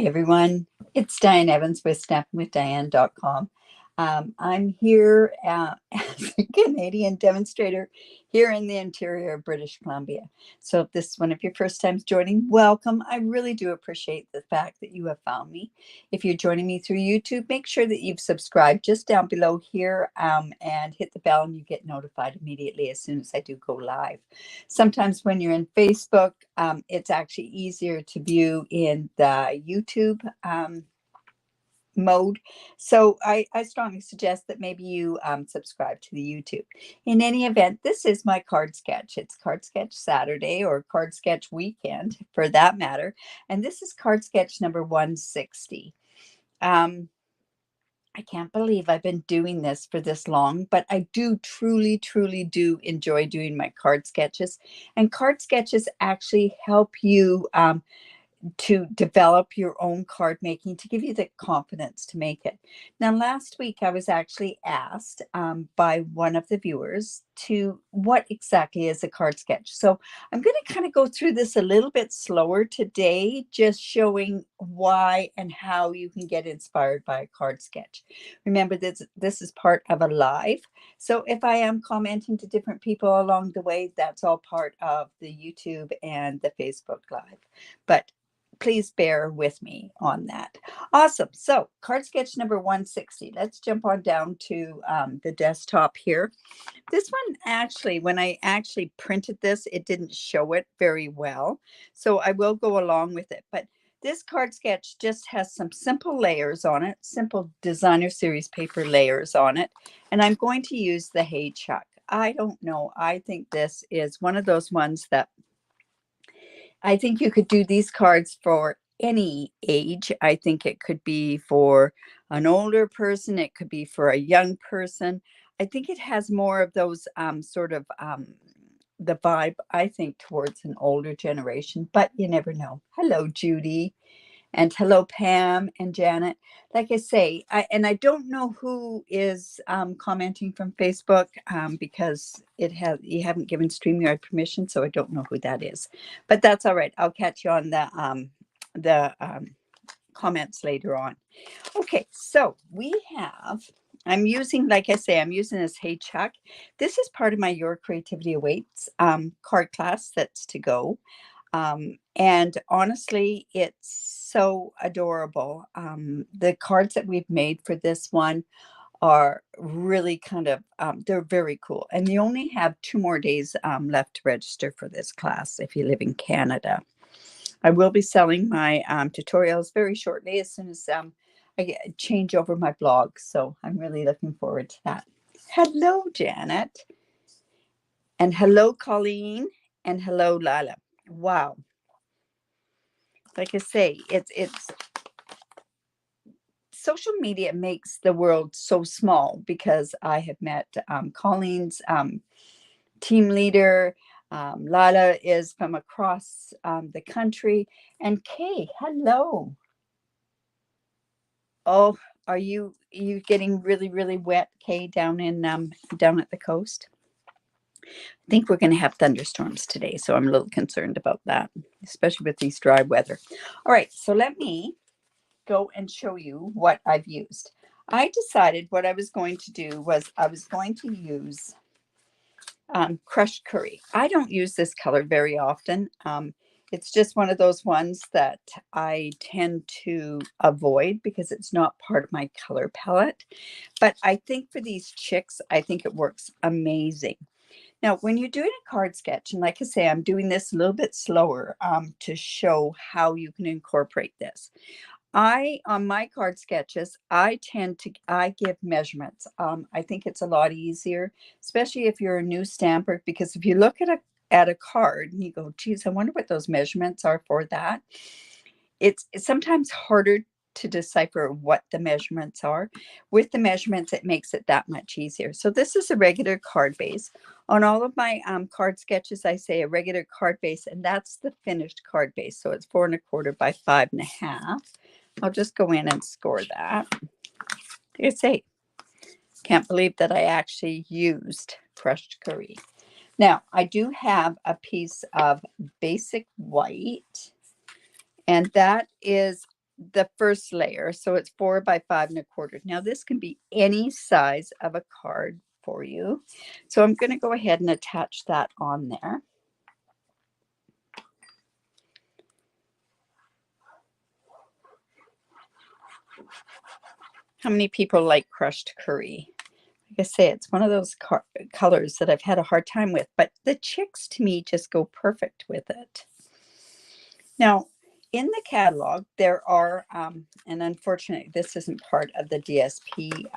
everyone, it's Diane Evans with stampinwithdiane.com. I'm here as a Canadian demonstrator here in the interior of British Columbia. So if this is one of your first times joining, welcome. I really do appreciate the fact that you have found me. If you're joining me through YouTube, make sure that you've subscribed just down below here and hit the bell and you get notified immediately as soon as I do go live. Sometimes when you're in Facebook, it's actually easier to view in the YouTube mode. So I strongly suggest that maybe you subscribe to the YouTube. In any event, this is my card sketch. It's Card Sketch Saturday or Card Sketch Weekend for that matter. And this is card sketch number 160. I can't believe I've been doing this for this long, but I do truly do enjoy doing my card sketches. And card sketches actually help you to develop your own card making, to give you the confidence to make it. Now, last week I was actually asked by one of the viewers to what exactly is a card sketch. So I'm going to kind of go through this a little bit slower today, just showing why and how you can get inspired by a card sketch. Remember, this is part of a live. So if I am commenting to different people along the way, that's all part of the YouTube and the Facebook Live. But please bear with me on that. Awesome. So card sketch number 160. Let's jump on down to the desktop here. This one actually, when I actually printed this, it didn't show it very well. So I will go along with it. But this card sketch just has some simple layers on it, simple designer series paper layers on it. And I'm going to use the Hey Chuck. I don't know. I think this is one of those ones that I think you could do these cards for any age. I think it could be for an older person. It could be for a young person. I think it has more of those the vibe, I think, towards an older generation, but you never know. Hello, Judy. And hello, Pam and Janet. Like I say, I don't know who is commenting from Facebook because you haven't given StreamYard permission, so I don't know who that is. But that's all right. I'll catch you on the comments later on. Okay, so I'm using, like I say, I'm using this Hey Chuck. This is part of my Your Creativity Awaits card class that's to go. And honestly, it's so adorable. The cards that we've made for this one are really kind of, they're very cool. And you only have 2 more days left to register for this class if you live in Canada. I will be selling my tutorials very shortly as soon as I change over my blog. So I'm really looking forward to that. Hello, Janet. And hello, Colleen. And hello, Lila. Wow. Like I say, it's social media makes the world so small because I have met Colleen's team leader. Lila is from across the country. And Kay, hello. Oh, are you getting really wet, Kay, down at the coast? I think we're going to have thunderstorms today, so I'm a little concerned about that, especially with these dry weather. All right, so let me go and show you what I've used. I decided what I was going to do was I was going to use crushed curry. I don't use this color very often. It's just one of those ones that I tend to avoid because it's not part of my color palette. But I think for these chicks, I think it works amazing. Now, when you're doing a card sketch, and like I say, I'm doing this a little bit slower to show how you can incorporate this. On my card sketches, I give measurements. I think it's a lot easier, especially if you're a new stamper, because if you look at a card and you go, geez, I wonder what those measurements are for that. It's sometimes harder to decipher what the measurements are. With the measurements, it makes it that much easier. So this is a regular card base. On all of my card sketches, I say a regular card base, and that's the finished card base. So it's 4 1/4 by 5 1/2. I'll just go in and score that. You say, can't believe that I actually used crushed curry. Now, I do have a piece of basic white, and that is the first layer. So it's 4 by 5 1/4. Now this can be any size of a card for you. So I'm going to go ahead and attach that on there. How many people like crushed curry? Like I say, it's one of those colors that I've had a hard time with, but the chicks to me just go perfect with it. Now, in the catalog, there are, and unfortunately, this isn't part of the DSP,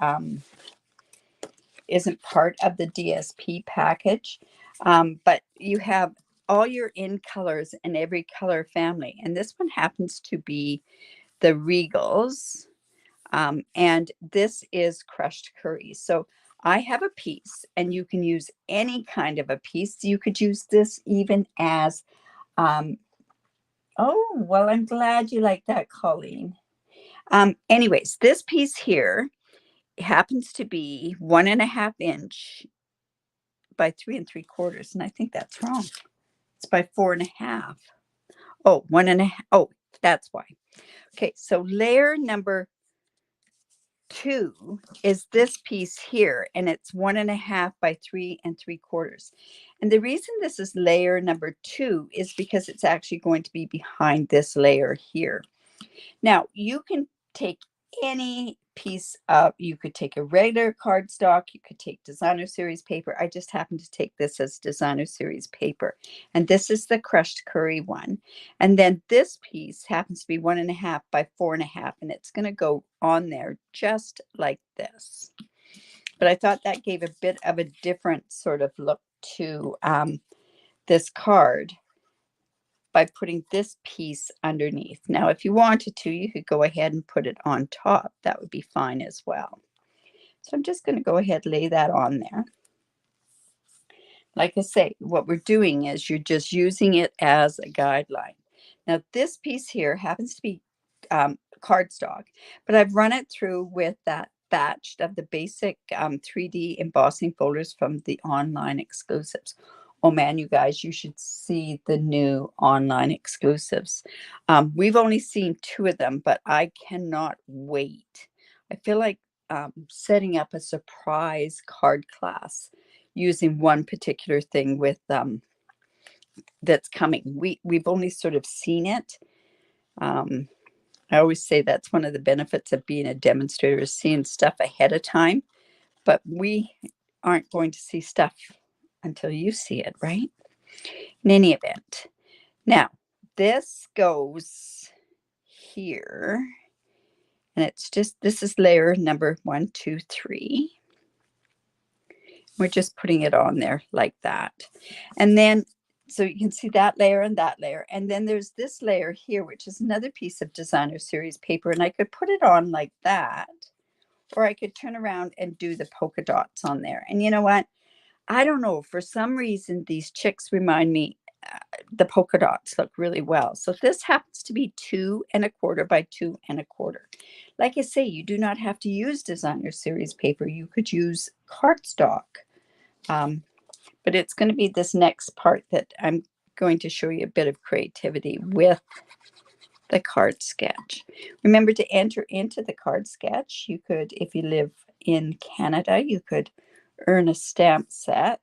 package, but you have all your in colors in every color family, and this one happens to be the Regals, and this is crushed curry. So I have a piece, and you can use any kind of a piece. You could use this even as, oh, well, I'm glad you like that, Colleen. Anyways, this piece here happens to be 1.5 inch by 3 3/4, and I think that's wrong. It's by 4.5. Oh, 1.5. Oh, that's why. Okay, so layer number 2 is this piece here, and it's 1.5 by 3 3/4. And the reason this is layer number 2 is because it's actually going to be behind this layer here. Now, you can take any piece of, you could take a regular cardstock, you could take designer series paper. I just happen to take this as designer series paper. And this is the crushed curry one. And then this piece happens to be 1.5 by 4.5, and it's going to go on there just like this. But I thought that gave a bit of a different sort of look to this card by putting this piece underneath. Now, if you wanted to, you could go ahead and put it on top. That would be fine as well. So I'm just going to go ahead and lay that on there. Like I say, what we're doing is you're just using it as a guideline. Now, this piece here happens to be cardstock, but I've run it through with that batch of the basic 3D embossing folders from the online exclusives. Oh man, you guys, you should see the new online exclusives. We've only seen 2 of them, but I cannot wait. I feel like setting up a surprise card class using one particular thing with that's coming. We've only sort of seen it. I always say that's one of the benefits of being a demonstrator, is seeing stuff ahead of time, but we aren't going to see stuff until you see it, right? In any event. Now, this goes here, and it's just, this is layer number 1, 2, 3. We're just putting it on there like that. And then, so you can see that layer and that layer. And then there's this layer here, which is another piece of designer series paper. And I could put it on like that, or I could turn around and do the polka dots on there. And you know what? I don't know, for some reason, these chicks remind me, the polka dots look really well. So this happens to be 2 1/4 by 2 1/4. Like I say, you do not have to use designer series paper. You could use cardstock. But it's going to be this next part that I'm going to show you a bit of creativity with the card sketch. Remember to enter into the card sketch. You could, if you live in Canada, you could earn a stamp set.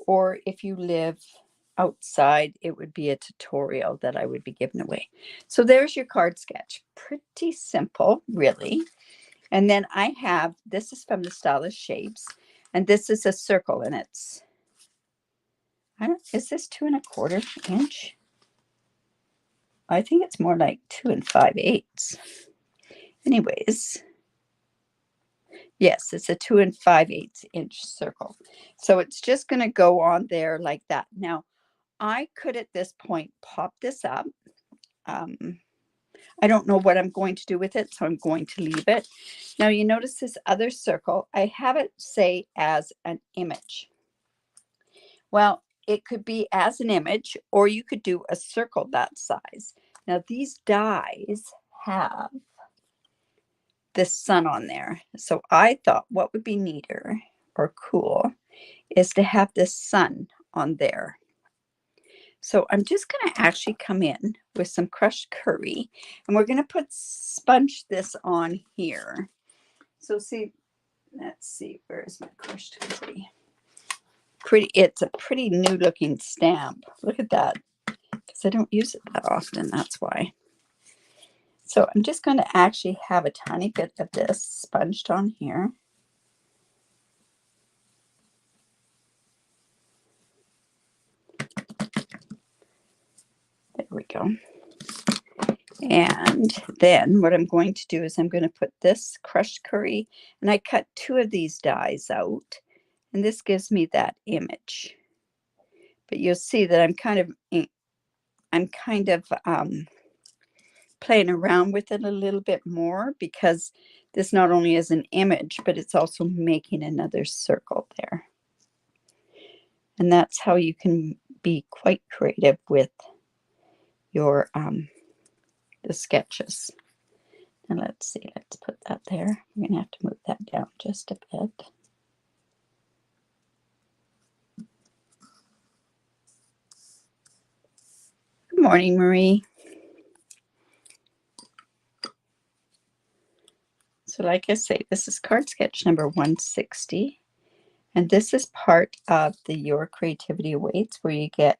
Or if you live outside, it would be a tutorial that I would be giving away. So there's your card sketch. Pretty simple, really. And then I have, this is from the Stylish Shapes, and this is a circle, and it's, is this 2 1/4 inch? I think it's more like 2 5/8. Anyways, yes, it's a 2 5/8 inch circle. So it's just going to go on there like that. Now, I could at this point pop this up. I don't know what I'm going to do with it, so I'm going to leave it. Now, you notice this other circle. I have it say as an image. Well, it could be as an image, or you could do a circle that size. Now, these dies have the sun on there. So I thought what would be neater or cool is to have the sun on there. So I'm just going to actually come in with some crushed curry, and we're going to sponge this on here. So see, let's see, where is my crushed curry? It's a pretty new looking stamp. Look at that, because I don't use it that often, that's why. So I'm just going to actually have a tiny bit of this sponged on here. There we go. And then what I'm going to do is I'm going to put this crushed curry, and I cut 2 of these dies out, and this gives me that image. But you'll see that I'm kind of playing around with it a little bit more, because this not only is an image, but it's also making another circle there. And that's how you can be quite creative with your the sketches. And let's see, let's put that there. I'm going to have to move that down just a bit. Good morning, Marie. So like I say, this is card sketch number 160. And this is part of the Your Creativity Awaits, where you get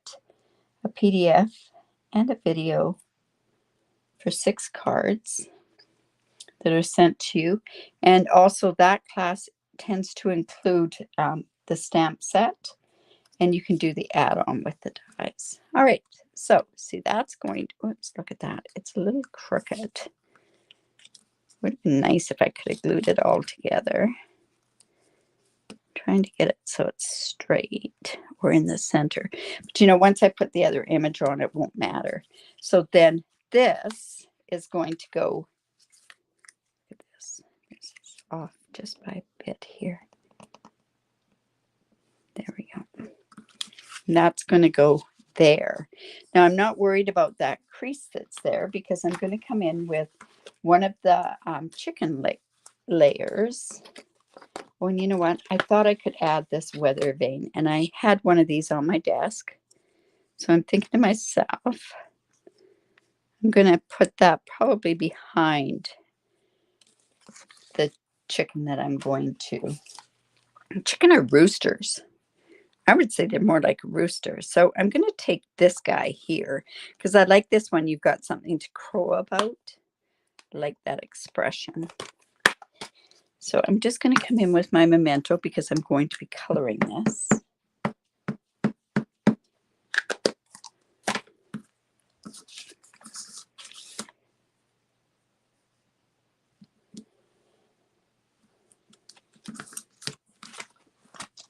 a PDF and a video for 6 cards that are sent to you. And also that class tends to include the stamp set, and you can do the add-on with the dies. All right, so see, that's going to, oops, look at that. It's a little crooked. Would have been nice if I could have glued it all together. Trying to get it so it's straight or in the center. But you know, once I put the other image on, it won't matter. So then this is going to go, look at this. This is off just by a bit here. There we go. And that's going to go there. Now I'm not worried about that crease that's there, because I'm going to come in with one of the chicken layers. Oh, and you know what? I thought I could add this weather vane, and I had one of these on my desk. So I'm thinking to myself, I'm going to put that probably behind the chicken that I'm going to. Chicken are roosters. I would say they're more like roosters. So I'm going to take this guy here, because I like this one. You've got something to crow about. I like that expression. So I'm just going to come in with my memento, because I'm going to be coloring this.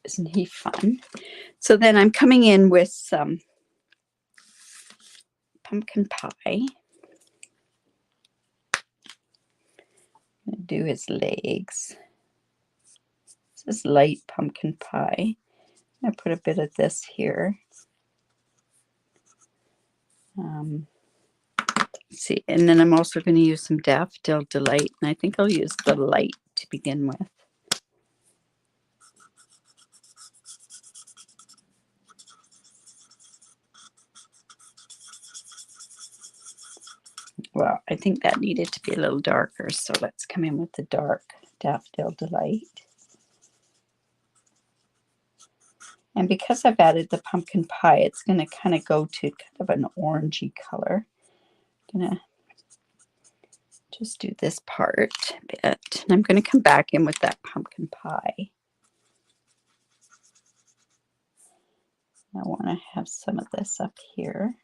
Isn't he fun? So then I'm coming in with some pumpkin pie. I'm going to do his legs. This is light pumpkin pie. I'm going to put a bit of this here. Let's see, and then I'm also going to use some Daffodil Delight, and I think I'll use the light to begin with. Well, I think that needed to be a little darker, so let's come in with the dark Daffodil Delight. And because I've added the pumpkin pie, it's going to kind of go to kind of an orangey color. I'm going to just do this part a bit. And I'm going to come back in with that pumpkin pie. I want to have some of this up here.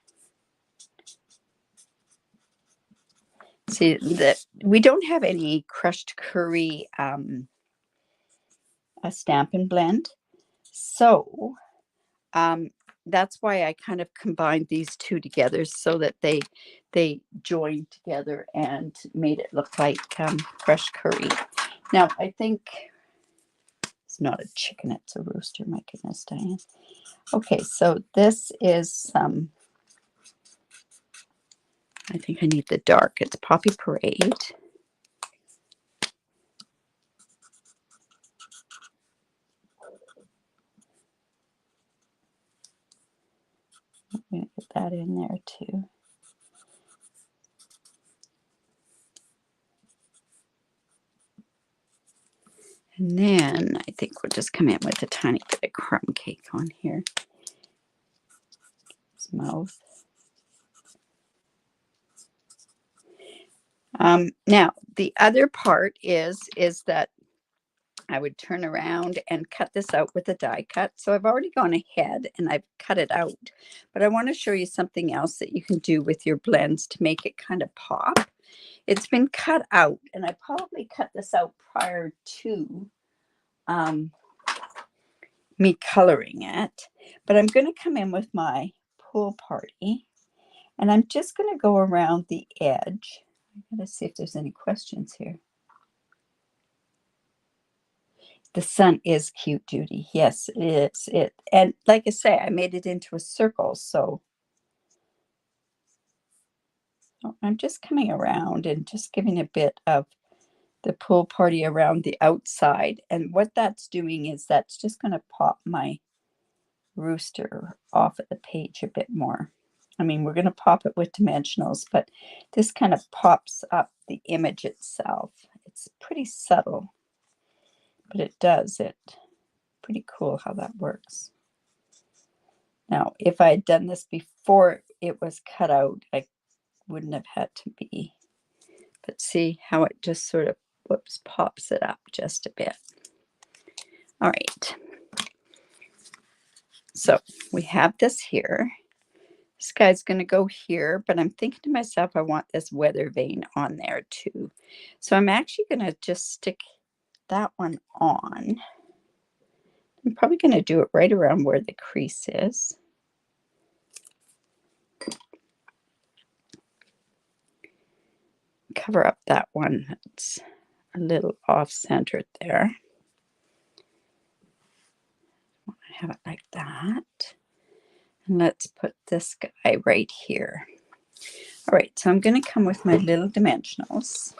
See that we don't have any crushed curry a Stampin' Blend. So that's why I kind of combined these two together, so that they joined together and made it look like fresh curry. Now I think it's not a chicken, it's a rooster. My goodness, Diane. Okay, so this is I think I need the dark. It's Poppy Parade. I'm going to get that in there too. And then I think we'll just come in with a tiny bit of crumb cake on here. His mouth. Now, the other part is that I would turn around and cut this out with a die cut. So I've already gone ahead and I've cut it out. But I want to show you something else that you can do with your blends to make it kind of pop. It's been cut out, and I probably cut this out prior to me coloring it. But I'm going to come in with my Pool Party, and I'm just going to go around the edge. I'm going to see if there's any questions here. The sun is cute, Judy. Yes, it is. And like I say, I made it into a circle, so I'm just coming around and just giving a bit of the Pool Party around the outside. And what that's doing is that's just going to pop my rooster off of the page a bit more. I mean, we're going to pop it with dimensionals, but this kind of pops up the image itself. It's pretty subtle, but it does it. Pretty cool how that works. Now, if I had done this before it was cut out, I wouldn't have had to be. But see how it just sort of, whoops, pops it up just a bit. All right. So we have this here. This guy's going to go here, but I'm thinking to myself, I want this weather vane on there too. So I'm actually going to just stick that one on. I'm probably going to do it right around where the crease is. Cover up that one that's a little off-centered there. I have it like that. And let's put this guy right here. All right, so I'm going to come with my little dimensionals.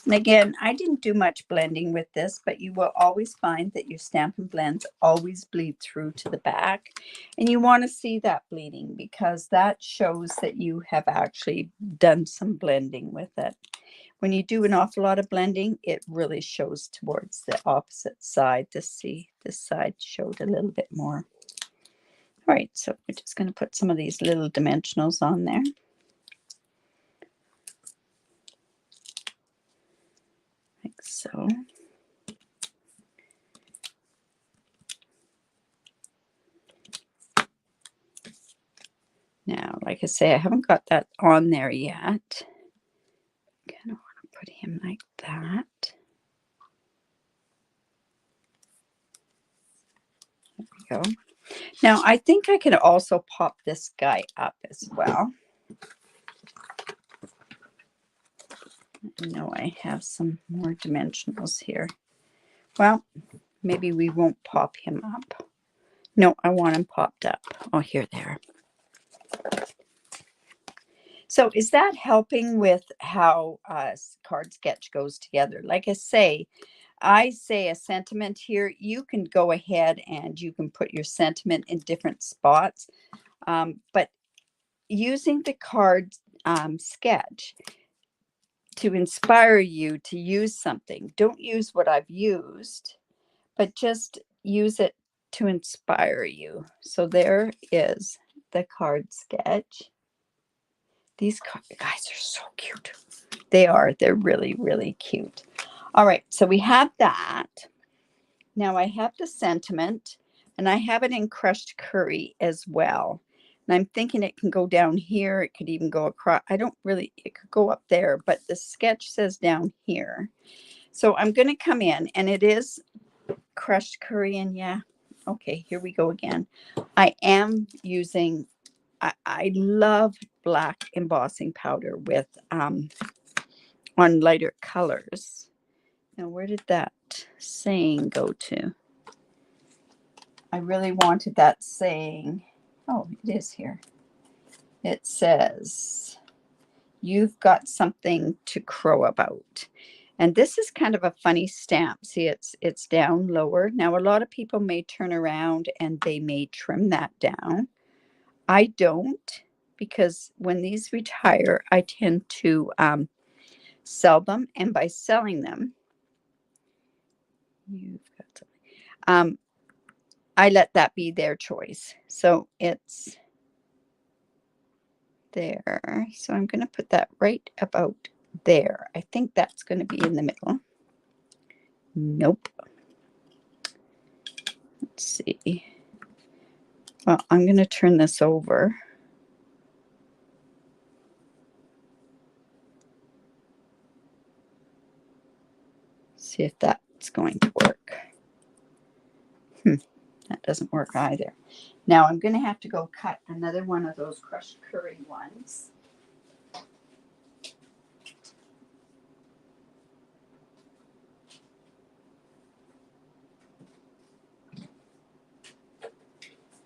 And again, I didn't do much blending with this, but you will always find that your Stampin' Blends always bleed through to the back. And you want to see that bleeding because that shows that you have actually done some blending with it. When you do an awful lot of blending, it really shows towards the opposite side. This side showed a little bit more. All right, so we're just going to put some of these little dimensionals on there. Like so. Now, like I say, I haven't got that on there yet. I kind of want to put him like that. There we go. Now, I think I can also pop this guy up as well. I know I have some more dimensionals here. Well, maybe we won't pop him up. No, I want him popped up. Oh, here they are. So is that helping with how card sketch goes together? Like I say a sentiment here. You can go ahead and you can put your sentiment in different spots. But using the card sketch to inspire you to use something. Don't use what I've used, but just use it to inspire you. So there is the card sketch. These guys are so cute. They are. They're really, really cute. All right. So we have that. Now I have the sentiment, and I have it in crushed curry as well. And I'm thinking it can go down here. It could even go across. It could go up there, but the sketch says down here. So I'm going to come in, and it is crushed curry. And yeah, okay, here we go again. I am using, I love black embossing powder with, on lighter colors. Now, where did that saying go to? I really wanted that saying. Oh, it is here. It says, you've got something to crow about. And this is kind of a funny stamp. See, it's down lower. Now, a lot of people may turn around and they may trim that down. I don't. because when these retire, I tend to sell them, and by selling them, you've got something. I let that be their choice. So it's there. So I'm going to put that right about there. I think that's going to be in the middle. Nope. Let's see. Well, I'm going to turn this over. See if that's going to work. That doesn't work either. Now I'm going to have to go cut another one of those crushed curry ones.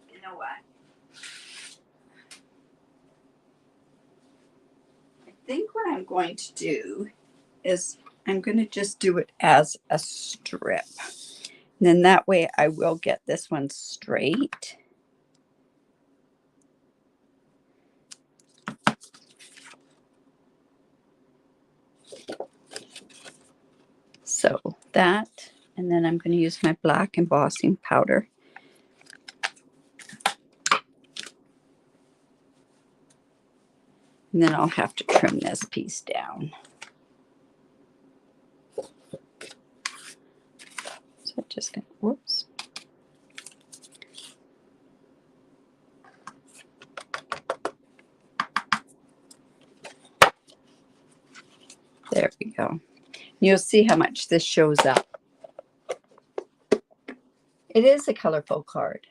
You know what? I think what I'm going to do is I'm going to just do it as a strip. And then that way I will get this one straight. So that, and then I'm going to use my black embossing powder. And then I'll have to trim this piece down. So just going to, whoops. There we go. You'll see how much this shows up. It is a colorful card.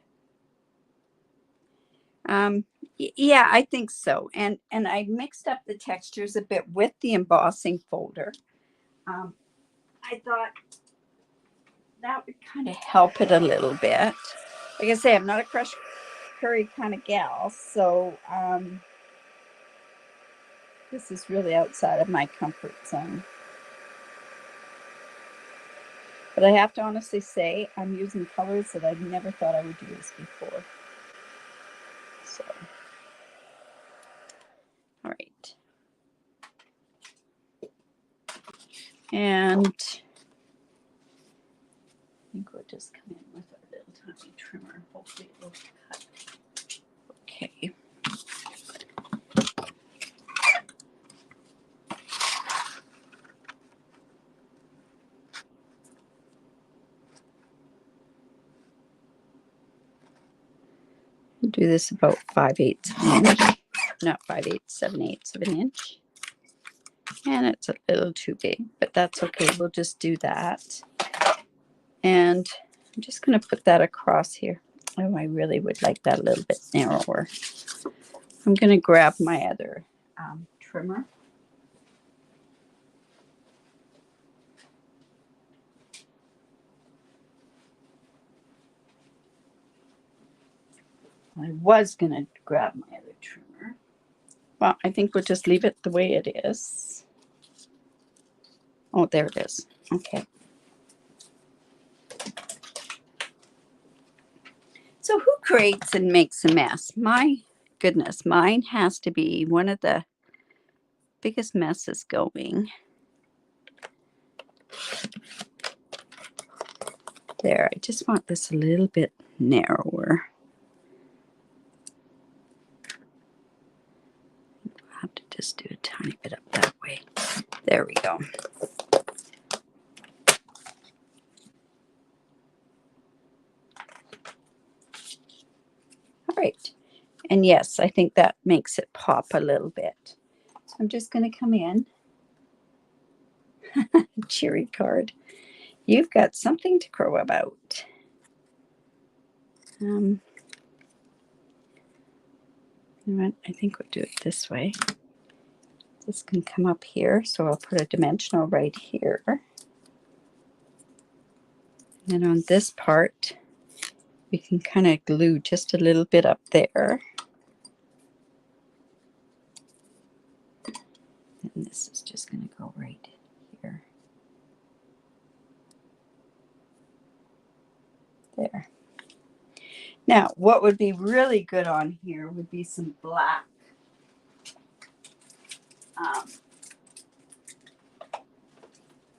Yeah, I think so. And I mixed up the textures a bit with the embossing folder. I thought that would kind of help it a little bit. Like I say, I'm not a crushed curry kind of gal, so this is really outside of my comfort zone. But I have to honestly say, I'm using colors that I never thought I would use before. So, all right. And I think we'll just come in with our little tiny trimmer. Hopefully it will cut. Okay. We'll do this about 5/8 of an inch. Not 5/8, 7/8 of an inch. And it's a little too big, but that's okay. We'll just do that. And I'm just going to put that across here. Oh, I really would like that a little bit narrower. I'm going to grab my other trimmer. I was going to grab my other trimmer. Well, I think we'll just leave it the way it is. Oh, there it is. Okay. So who creates and makes a mess? My goodness, mine has to be one of the biggest messes going. There, I just want this a little bit narrower. I'll have to just do a tiny bit up that way. There we go. All right. And yes, I think that makes it pop a little bit. So I'm just going to come in. Cheery card. You've got something to crow about. You know what? I think we'll do it this way. This can come up here, so I'll put a dimensional right here. And on this part, we can kind of glue just a little bit up there. And this is just going to go right here. There. Now, what would be really good on here would be some black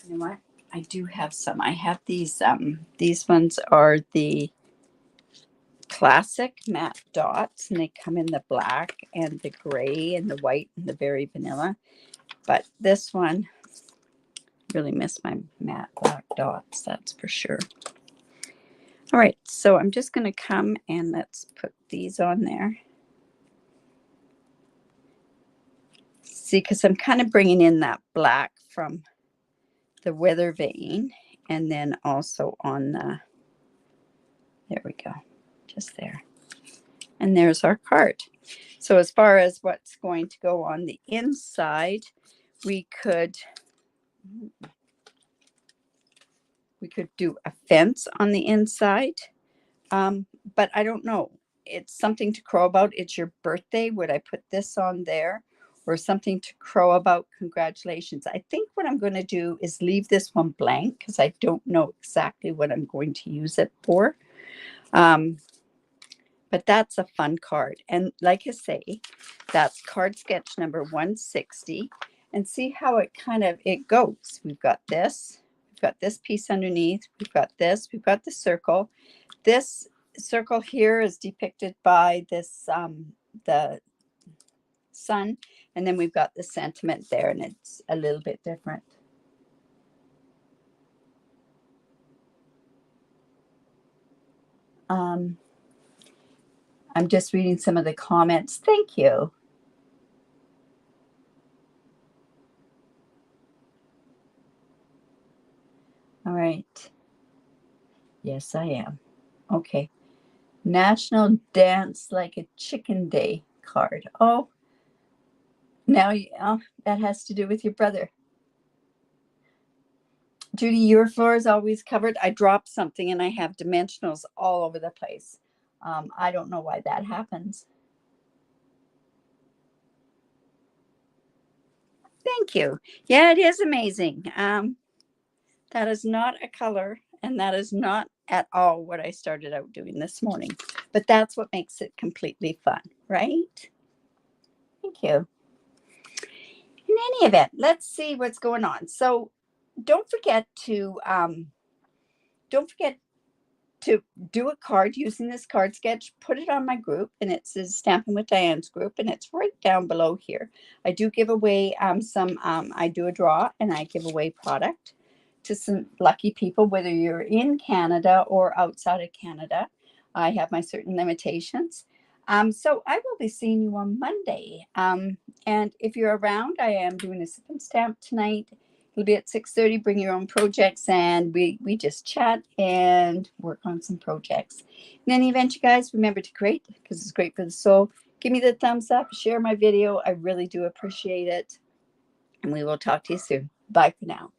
You know what? I do have some. I have these ones are the classic matte dots, and they come in the black and the gray and the white and the very vanilla. But this one, really miss my matte black dots, that's for sure. All right, so I'm just going to come and let's put these on there. See, because I'm kind of bringing in that black from the weather vane, and then also on the, there we go, just there. And there's our card. So as far as what's going to go on the inside, we could do a fence on the inside, but I don't know. It's something to crow about. It's your birthday. Would I put this on there? Or something to crow about? Congratulations. I think what I'm going to do is leave this one blank because I don't know exactly what I'm going to use it for. But that's a fun card. And like I say, that's card sketch number 160. And see how it kind of, it goes. We've got this piece underneath. We've got this. We've got the circle. This circle here is depicted by this, the sun. And then we've got the sentiment there, and it's a little bit different. I'm just reading some of the comments. Thank you. All right. Yes, I am. Okay. National Dance Like a Chicken Day card. Oh, now that has to do with your brother. Judy, your floor is always covered. I dropped something and I have dimensionals all over the place. I don't know why that happens. Thank you. Yeah, it is amazing. That is not a color, and that is not at all what I started out doing this morning. But that's what makes it completely fun, right? Thank you. In any event, let's see what's going on. So don't forget to do a card using this card sketch. Put it on my group, and it says Stampin' with Diane's group, and it's right down below here. I do give away I do a draw, and I give away product to some lucky people, whether you're in Canada or outside of Canada. I have my certain limitations. So I will be seeing you on Monday. And if you're around, I am doing a sip and stamp tonight. It'll be at 6:30. Bring your own projects, and we just chat and work on some projects. In any event, you guys, remember to create because it's great for the soul. Give me the thumbs up. Share my video. I really do appreciate it. And we will talk to you soon. Bye for now.